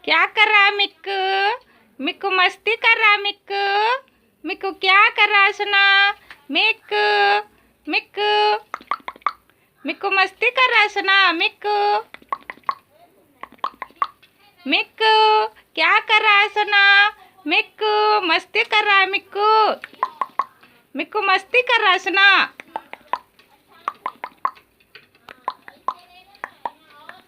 क्या कर रहा है मिक्कू? मिक्कू मस्ती कर रहा है मिक्कू। मिक्कू क्या कर रहा है सुना? मिक्कू मिक्कू मिक्कू मस्ती कर रहा है सुना। मिक्कू मिक्कू क्या कर रहा है सुना? मिक्कू मस्ती कर रहा है मिक्कू। मिक्कू मस्ती कर रहा है सुना।